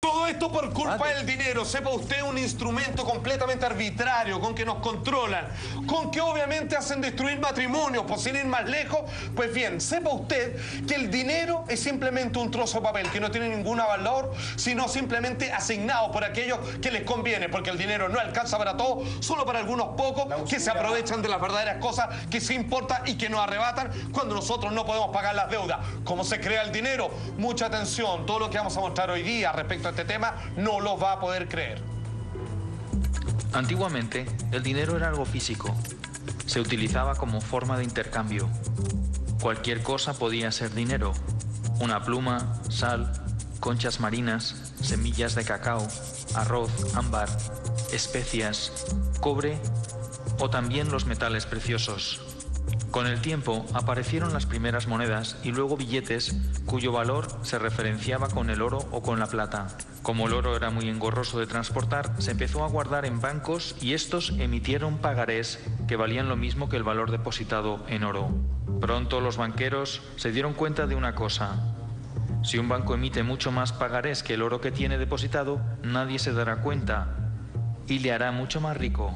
Todo esto por culpa del dinero. Sepa usted, un instrumento completamente arbitrario, con que nos controlan, con que obviamente hacen destruir matrimonios, por sin ir más lejos. Pues bien, sepa usted que el dinero es simplemente un trozo de papel que no tiene ningún valor, sino simplemente asignado por aquellos que les conviene, porque el dinero no alcanza para todo, solo para algunos pocos que se aprovechan de las verdaderas cosas que sí importan y que nos arrebatan cuando nosotros no podemos pagar las deudas. ¿Cómo se crea el dinero? Mucha atención, todo lo que vamos a mostrar hoy día respecto a este tema no lo va a poder creer. Antiguamente, el dinero era algo físico. Se utilizaba como forma de intercambio. Cualquier cosa podía ser dinero. Una pluma, sal, conchas marinas, semillas de cacao, arroz, ámbar, especias, cobre o también los metales preciosos. Con el tiempo aparecieron las primeras monedas y luego billetes cuyo valor se referenciaba con el oro o con la plata. Como el oro era muy engorroso de transportar, se empezó a guardar en bancos y estos emitieron pagarés que valían lo mismo que el valor depositado en oro. Pronto los banqueros se dieron cuenta de una cosa. Si un banco emite mucho más pagarés que el oro que tiene depositado, nadie se dará cuenta y le hará mucho más rico.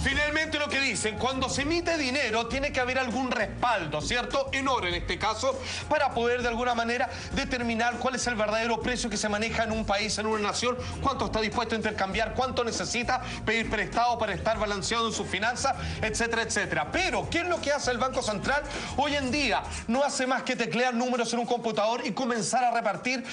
Finalmente lo que dicen, cuando se emite dinero tiene que haber algún respaldo, ¿cierto? En oro en este caso, para poder de alguna manera determinar cuál es el verdadero precio que se maneja en un país, en una nación, cuánto está dispuesto a intercambiar, cuánto necesita pedir prestado para estar balanceado en sus finanzas, etcétera, etcétera. Pero, ¿qué es lo que hace el Banco Central? Hoy en día no hace más que teclear números en un computador y comenzar a repartir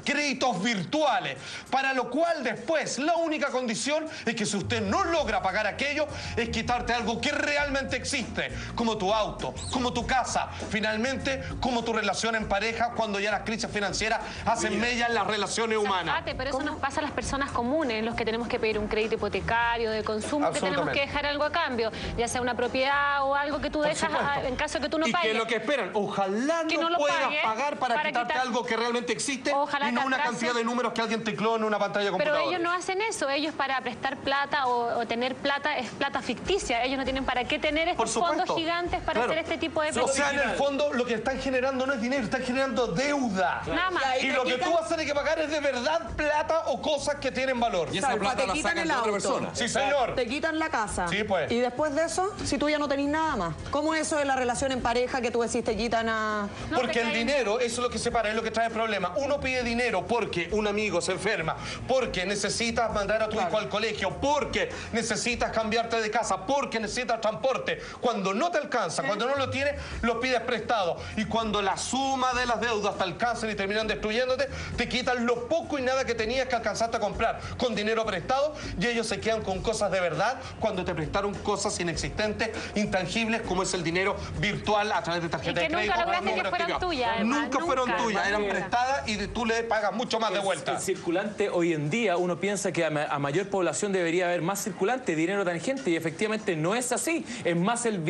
créditos virtuales, para lo cual después la única condición es que si usted no logra pagar aquello, es quitarte algo que realmente existe, como tu auto, como tu casa, finalmente como tu relación en pareja, cuando ya las crisis financieras hacen mella en las relaciones humanas. Pero eso nos pasa a las personas comunes, los que tenemos que pedir un crédito hipotecario de consumo, que tenemos que dejar algo a cambio, ya sea una propiedad o algo que tú dejas en caso de que tú no pagues. Y que lo que esperan, ojalá no puedas pagar para quitarte algo que realmente existe, y no una cantidad de números que alguien tecleó en una pantalla de computador. Pero ellos no hacen eso, ellos para prestar plata o tener plata es plata ficticia, ellos no tienen para qué tener estos fondos gigantes para hacer este tipo de... O sea, en el fondo lo que están generando no es dinero, están generando deuda. Nada más. Y lo que tú vas a tener que pagar es de verdad plata o cosas que tienen valor. Y esa plata la sacan de otra persona. Sí, señor. Te quitan la casa. Sí, pues. Y después de eso, si tú ya no tenés nada más. ¿Cómo es eso de la relación en pareja que tú decís te quitan a...? Porque el dinero, eso es lo que separa, es lo que trae problemas. Uno pide dinero porque un amigo se enferma, porque necesitas mandar a tu hijo al colegio, porque necesitas cambiarte de casa, porque necesitas transporte. Cuando no te alcanza, cuando no lo tienes, lo pides prestado. Y cuando la suma de las deudas te alcanzan y terminan destruyéndote, te quitan lo poco y nada que tenías que alcanzarte a comprar con dinero prestado, y ellos se quedan con cosas de verdad cuando te prestaron cosas inexistentes, intangibles, como es el dinero virtual a través de tarjeta de crédito. Y que nunca lograste que fueran tuyas, además. Nunca fueron tuyas, eran prestadas y tú le pagas mucho más de vuelta. El circulante hoy en día, uno piensa que a mayor población debería haber más circulante, dinero tangente, y efectivamente no es así. Es más el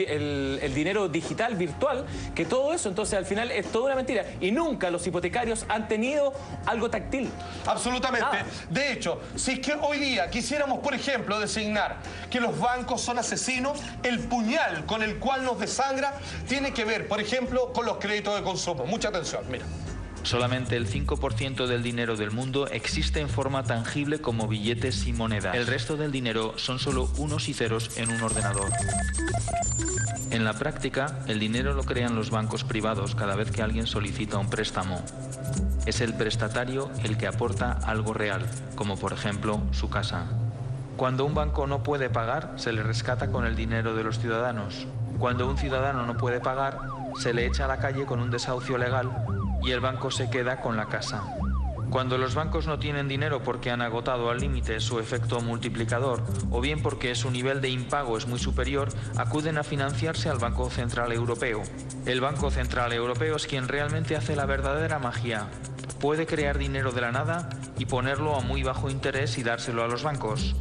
dinero digital, virtual, que todo eso. Entonces, al final, es toda una mentira. Y nunca los hipotecarios han tenido algo táctil. Absolutamente. De hecho, si es que hoy día quisiéramos, por ejemplo, designar que los bancos son asesinos, el puñal con el cual nos desangra tiene que ver, por ejemplo, con los créditos de consumo. Mucha atención, mira. Solamente el 5% del dinero del mundo existe en forma tangible como billetes y monedas. El resto del dinero son solo unos y ceros en un ordenador. En la práctica, el dinero lo crean los bancos privados cada vez que alguien solicita un préstamo. Es el prestatario el que aporta algo real, como por ejemplo su casa. Cuando un banco no puede pagar, se le rescata con el dinero de los ciudadanos. Cuando un ciudadano no puede pagar, se le echa a la calle con un desahucio legal y el banco se queda con la casa. Cuando los bancos no tienen dinero porque han agotado al límite su efecto multiplicador o bien porque su nivel de impago es muy superior, acuden a financiarse al Banco Central Europeo. El Banco Central Europeo es quien realmente hace la verdadera magia. Puede crear dinero de la nada y ponerlo a muy bajo interés y dárselo a los bancos.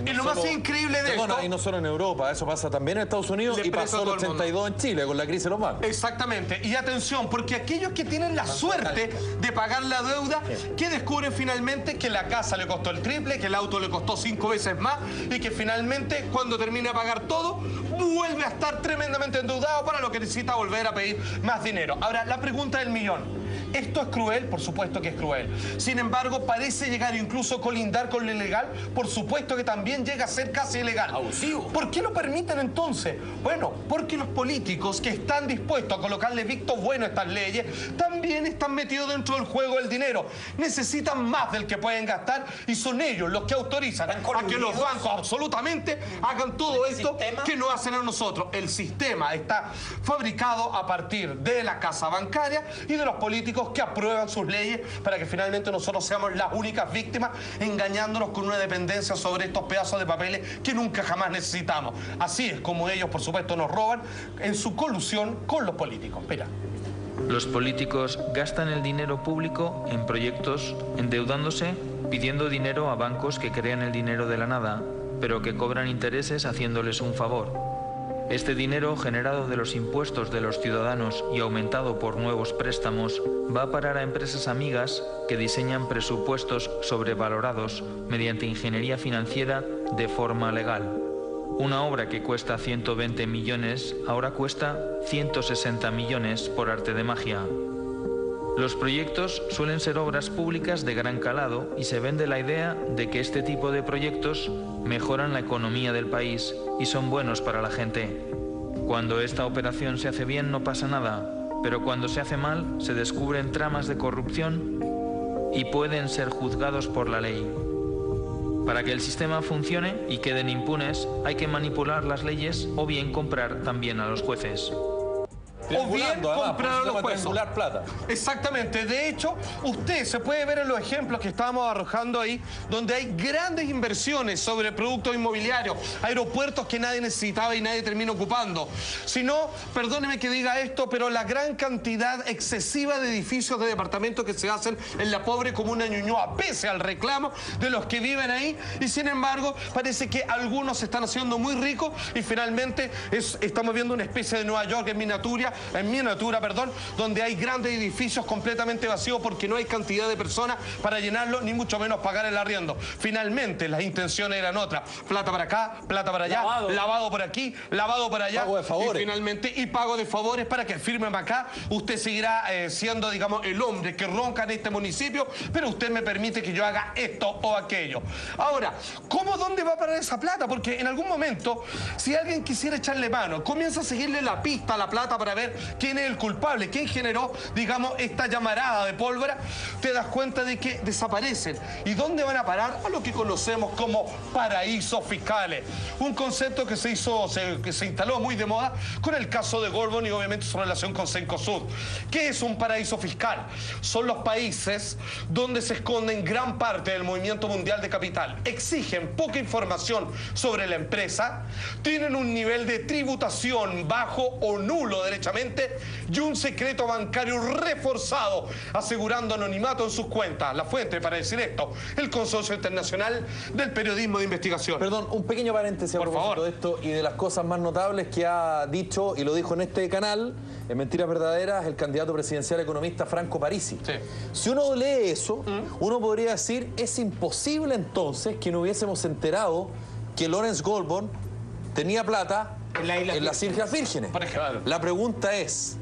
Y lo más increíble de esto... Y no solo en Europa, eso pasa también en Estados Unidos y pasó en el 82 en Chile con la crisis de los bancos. Exactamente. Y atención, porque aquellos que tienen la suerte de pagar la deuda, que descubren finalmente que la casa le costó el triple, que el auto le costó 5 veces más y que finalmente cuando termine de pagar todo, vuelve a estar tremendamente endeudado, para lo que necesita volver a pedir más dinero. Ahora, la pregunta del millón. Esto es cruel, por supuesto que es cruel. Sin embargo, parece llegar incluso a colindar con lo ilegal, por supuesto que también llega a ser casi ilegal. Abusivo. ¿Por qué lo permiten entonces? Bueno, porque los políticos que están dispuestos a colocarle visto bueno a estas leyes también están metidos dentro del juego del dinero. Necesitan más del que pueden gastar y son ellos los que autorizan a que los bancos absolutamente hagan todo esto que no hacen a nosotros. El sistema está fabricado a partir de la casa bancaria y de los políticos que aprueban sus leyes para que finalmente nosotros seamos las únicas víctimas, engañándonos con una dependencia sobre estos pedazos de papeles que nunca jamás necesitamos. Así es como ellos, por supuesto, nos roban en su colusión con los políticos. Mira. Los políticos gastan el dinero público en proyectos, endeudándose, pidiendo dinero a bancos que crean el dinero de la nada, pero que cobran intereses haciéndoles un favor. Este dinero, generado de los impuestos de los ciudadanos y aumentado por nuevos préstamos, va a parar a empresas amigas que diseñan presupuestos sobrevalorados mediante ingeniería financiera de forma legal. Una obra que cuesta 120 millones ahora cuesta 160 millones por arte de magia. Los proyectos suelen ser obras públicas de gran calado y se vende la idea de que este tipo de proyectos mejoran la economía del país y son buenos para la gente. Cuando esta operación se hace bien no pasa nada, pero cuando se hace mal se descubren tramas de corrupción y pueden ser juzgados por la ley. Para que el sistema funcione y queden impunes, hay que manipular las leyes o bien comprar también a los jueces. O bien comprar a los jueces. Plata. Exactamente. De hecho, usted se puede ver en los ejemplos que estábamos arrojando ahí, donde hay grandes inversiones sobre productos inmobiliarios, aeropuertos que nadie necesitaba y nadie termina ocupando. Si no, perdóneme que diga esto, pero la gran cantidad excesiva de edificios de departamentos que se hacen en la pobre comuna de Ñuñoa, pese al reclamo de los que viven ahí, y sin embargo, parece que algunos se están haciendo muy ricos y finalmente estamos viendo una especie de Nueva York en miniatura, donde hay grandes edificios completamente vacíos porque no hay cantidad de personas para llenarlo, ni mucho menos pagar el arriendo. Finalmente, las intenciones eran otras. Plata para acá, plata para allá, lavado por aquí, lavado para allá. Pago de favores. Y finalmente, y pago de favores para que firmen acá. Usted seguirá siendo, digamos, el hombre que ronca en este municipio, pero usted me permite que yo haga esto o aquello. Ahora, ¿dónde va a parar esa plata? Porque en algún momento, si alguien quisiera echarle mano, comienza a seguirle la pista a la plata para ver quién es el culpable, quién generó, digamos, esta llamarada de pólvora, te das cuenta de que desaparecen. ¿Y dónde van a parar? A lo que conocemos como paraísos fiscales. Un concepto que se instaló muy de moda con el caso de Gorbón y obviamente su relación con Cencosud. ¿Qué es un paraíso fiscal? Son los países donde se esconden gran parte del movimiento mundial de capital. Exigen poca información sobre la empresa, tienen un nivel de tributación bajo o nulo derechamente y un secreto bancario reforzado, asegurando anonimato en sus cuentas. La fuente para decir esto, el Consorcio Internacional del Periodismo de Investigación. Perdón, un pequeño paréntesis a propósito de esto y de las cosas más notables que ha dicho y lo dijo en este canal, en Mentiras Verdaderas, el candidato presidencial economista Franco Parisi. Sí. Si uno lee eso, uno podría decir, es imposible entonces que no hubiésemos enterado que Lawrence Goldborn tenía plata en las Islas Vírgenes. Por ejemplo. La pregunta es,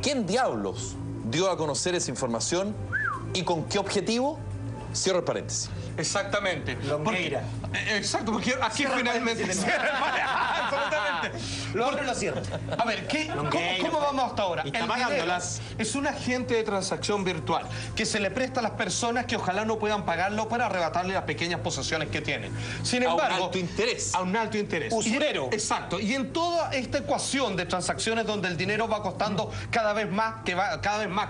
¿quién diablos dio a conocer esa información y con qué objetivo? Cierro el paréntesis. Exactamente. Longueira. Exacto, porque aquí finalmente absolutamente. Lo abro y lo cierro. A ver, ¿cómo vamos hasta ahora? Está El pagándolas. dinero es un agente de transacción virtual que se le presta a las personas que ojalá no puedan pagarlo para arrebatarle las pequeñas posesiones que tienen. Sin embargo, a un alto interés. A un alto interés. Usurero. Exacto. Y en toda esta ecuación de transacciones donde el dinero va costando cada vez más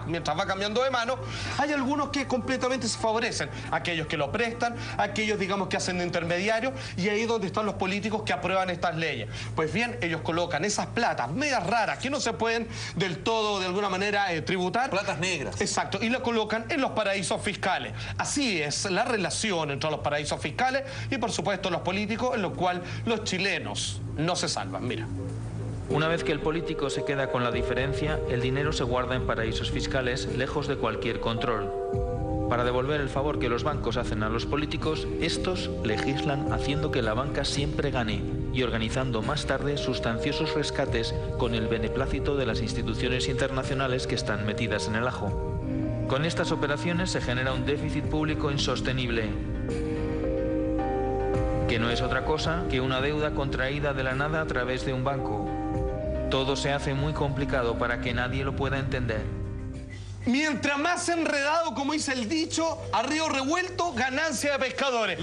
mientras va cambiando de mano, hay algunos que completamente se favorecen. Aquellos que lo prestan, aquellos, digamos, que hacen de intermediarios, y ahí es donde están los políticos que aprueban estas leyes. Pues bien, ellos colocan esas platas medias raras que no se pueden del todo, de alguna manera, tributar. Platas negras. Exacto, y lo colocan en los paraísos fiscales. Así es la relación entre los paraísos fiscales y, por supuesto, los políticos, en lo cual los chilenos no se salvan. Mira. Una vez que el político se queda con la diferencia, el dinero se guarda en paraísos fiscales, lejos de cualquier control. Para devolver el favor que los bancos hacen a los políticos, estos legislan haciendo que la banca siempre gane y organizando más tarde sustanciosos rescates con el beneplácito de las instituciones internacionales que están metidas en el ajo. Con estas operaciones se genera un déficit público insostenible, que no es otra cosa que una deuda contraída de la nada a través de un banco. Todo se hace muy complicado para que nadie lo pueda entender. Mientras más enredado, como dice el dicho, a río revuelto, ganancia de pescadores.